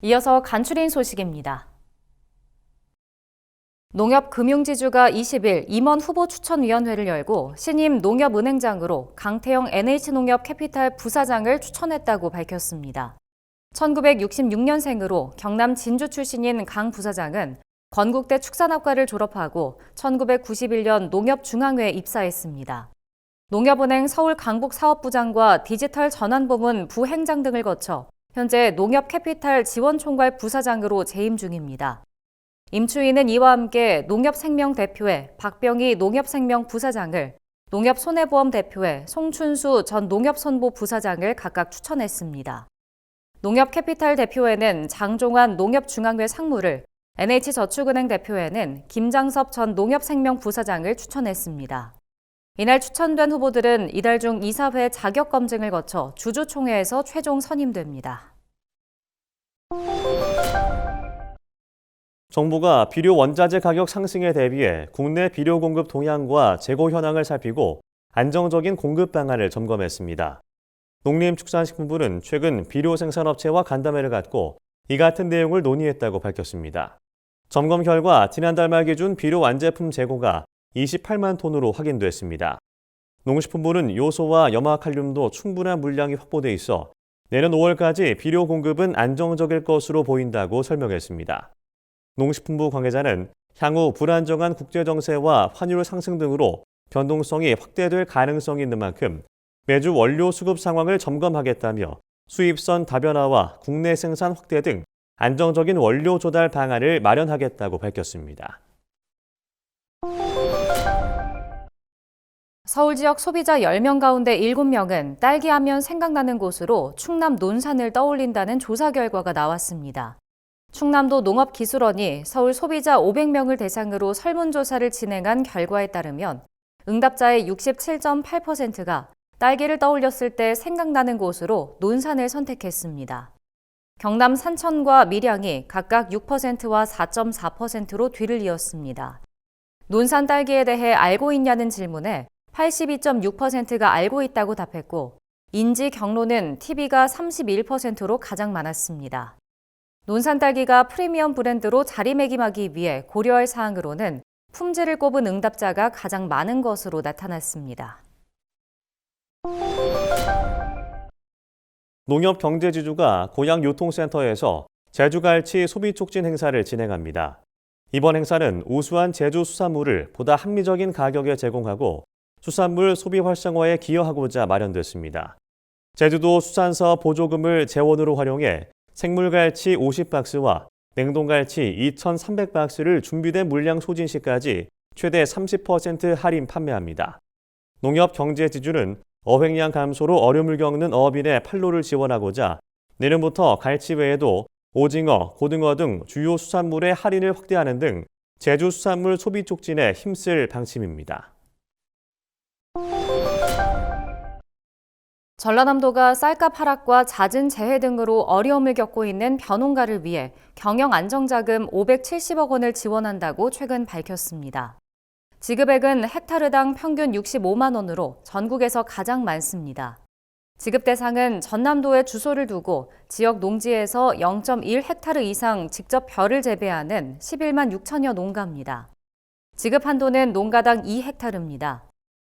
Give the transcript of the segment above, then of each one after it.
이어서 간추린 소식입니다. 농협금융지주가 20일 임원 후보 추천위원회를 열고 신임 농협은행장으로 강태영 NH농협캐피탈 부사장을 추천했다고 밝혔습니다. 1966년생으로 경남 진주 출신인 강 부사장은 건국대 축산학과를 졸업하고 1991년 농협중앙회에 입사했습니다. 농협은행 서울 강북사업부장과 디지털 전환부문 부행장 등을 거쳐 현재 농협캐피탈 지원총괄 부사장으로 재임 중입니다. 임추인은 이와 함께 농협생명 대표에 박병희 농협생명 부사장을, 농협손해보험 대표에 송춘수 전 농협손보 부사장을 각각 추천했습니다. 농협캐피탈 대표에는 장종환 농협중앙회 상무를, NH저축은행 대표에는 김장섭 전 농협생명 부사장을 추천했습니다. 이날 추천된 후보들은 이달 중 이사회 자격검증을 거쳐 주주총회에서 최종 선임됩니다. 정부가 비료 원자재 가격 상승에 대비해 국내 비료 공급 동향과 재고 현황을 살피고 안정적인 공급 방안을 점검했습니다. 농림축산식품부는 최근 비료 생산업체와 간담회를 갖고 이 같은 내용을 논의했다고 밝혔습니다. 점검 결과 지난달 말 기준 비료 완제품 재고가 28만 톤으로 확인됐습니다. 농식품부는 요소와 염화칼륨도 충분한 물량이 확보돼 있어 내년 5월까지 비료 공급은 안정적일 것으로 보인다고 설명했습니다. 농식품부 관계자는 향후 불안정한 국제정세와 환율 상승 등으로 변동성이 확대될 가능성이 있는 만큼 매주 원료 수급 상황을 점검하겠다며 수입선 다변화와 국내 생산 확대 등 안정적인 원료 조달 방안을 마련하겠다고 밝혔습니다. 서울 지역 소비자 10명 가운데 7명은 딸기 하면 생각나는 곳으로 충남 논산을 떠올린다는 조사 결과가 나왔습니다. 충남도 농업기술원이 서울 소비자 500명을 대상으로 설문조사를 진행한 결과에 따르면 응답자의 67.8%가 딸기를 떠올렸을 때 생각나는 곳으로 논산을 선택했습니다. 경남 산천과 밀양이 각각 6%와 4.4%로 뒤를 이었습니다. 논산 딸기에 대해 알고 있냐는 질문에 82.6%가 알고 있다고 답했고, 인지 경로는 TV가 31%로 가장 많았습니다. 논산 딸기가 프리미엄 브랜드로 자리매김하기 위해 고려할 사항으로는 품질을 꼽은 응답자가 가장 많은 것으로 나타났습니다. 농협경제지주가 고양유통센터에서 제주갈치 소비촉진 행사를 진행합니다. 이번 행사는 우수한 제주 수산물을 보다 합리적인 가격에 제공하고 수산물 소비 활성화에 기여하고자 마련됐습니다. 제주도 수산사업 보조금을 재원으로 활용해 생물갈치 50박스와 냉동갈치 2,300박스를 준비된 물량 소진 시까지 최대 30% 할인 판매합니다. 농협경제지주는 어획량 감소로 어려움을 겪는 어업인의 판로를 지원하고자 내년부터 갈치 외에도 오징어, 고등어 등 주요 수산물의 할인을 확대하는 등 제주 수산물 소비 촉진에 힘쓸 방침입니다. 전라남도가 쌀값 하락과 잦은 재해 등으로 어려움을 겪고 있는 벼농가를 위해 경영안정자금 570억 원을 지원한다고 최근 밝혔습니다. 지급액은 헥타르당 평균 65만 원으로 전국에서 가장 많습니다. 지급 대상은 전남도에 주소를 두고 지역 농지에서 0.1헥타르 이상 직접 벼를 재배하는 11만 6천여 농가입니다. 지급 한도는 농가당 2헥타르입니다.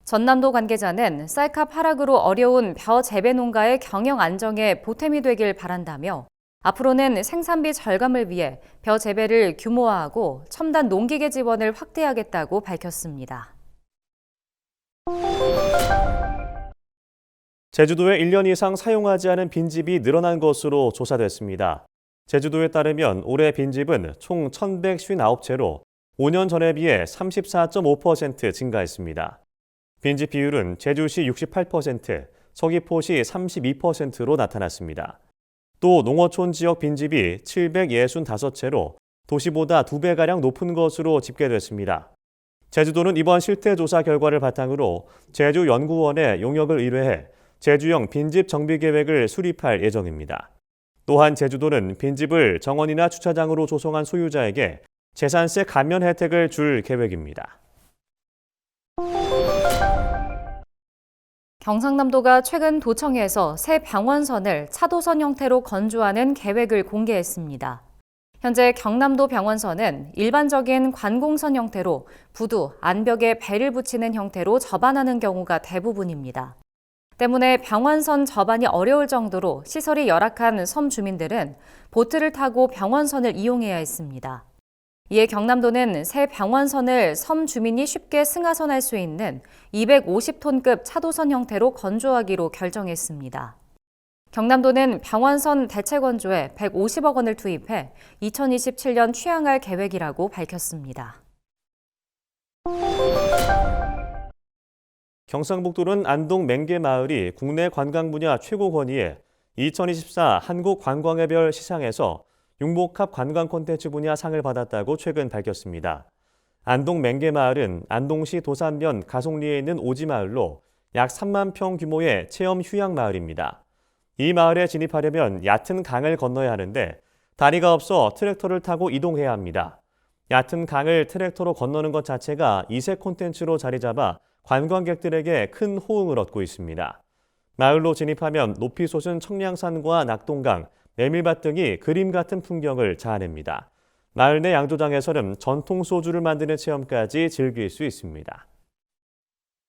전남도 관계자는 쌀값 하락으로 어려운 벼 재배 농가의 경영 안정에 보탬이 되길 바란다며 앞으로는 생산비 절감을 위해 벼 재배를 규모화하고 첨단 농기계 지원을 확대하겠다고 밝혔습니다. 제주도에 1년 이상 사용하지 않은 빈집이 늘어난 것으로 조사됐습니다. 제주도에 따르면 올해 빈집은 총 1,159채로 5년 전에 비해 34.5% 증가했습니다. 빈집 비율은 제주시 68%, 서귀포시 32%로 나타났습니다. 또 농어촌 지역 빈집이 765채로 도시보다 2배가량 높은 것으로 집계됐습니다. 제주도는 이번 실태조사 결과를 바탕으로 제주연구원에 용역을 의뢰해 제주형 빈집 정비 계획을 수립할 예정입니다. 또한 제주도는 빈집을 정원이나 주차장으로 조성한 소유자에게 재산세 감면 혜택을 줄 계획입니다. 경상남도가 최근 도청에서 새 병원선을 차도선 형태로 건조하는 계획을 공개했습니다. 현재 경남도 병원선은 일반적인 관공선 형태로 부두, 안벽에 배를 붙이는 형태로 접안하는 경우가 대부분입니다. 때문에 병원선 접안이 어려울 정도로 시설이 열악한 섬 주민들은 보트를 타고 병원선을 이용해야 했습니다. 이에 경남도는 새 병원선을 섬 주민이 쉽게 승하선할 수 있는 250톤급 차도선 형태로 건조하기로 결정했습니다. 경남도는 병원선 대체 건조에 150억 원을 투입해 2027년 취항할 계획이라고 밝혔습니다. 경상북도는 안동 맹계마을이 국내 관광 분야 최고 권위의 2024 한국관광의 시상에서 융복합 관광 콘텐츠 분야 상을 받았다고 최근 밝혔습니다. 안동 맹계마을은 안동시 도산면 가속리에 있는 오지마을로 약 3만 평 규모의 체험 휴양 마을입니다. 이 마을에 진입하려면 얕은 강을 건너야 하는데 다리가 없어 트랙터를 타고 이동해야 합니다. 얕은 강을 트랙터로 건너는 것 자체가 이색 콘텐츠로 자리 잡아 관광객들에게 큰 호응을 얻고 있습니다. 마을로 진입하면 높이 솟은 청량산과 낙동강, 메밀밭 등이 그림 같은 풍경을 자아냅니다. 마을 내 양조장에서는 전통 소주를 만드는 체험까지 즐길 수 있습니다.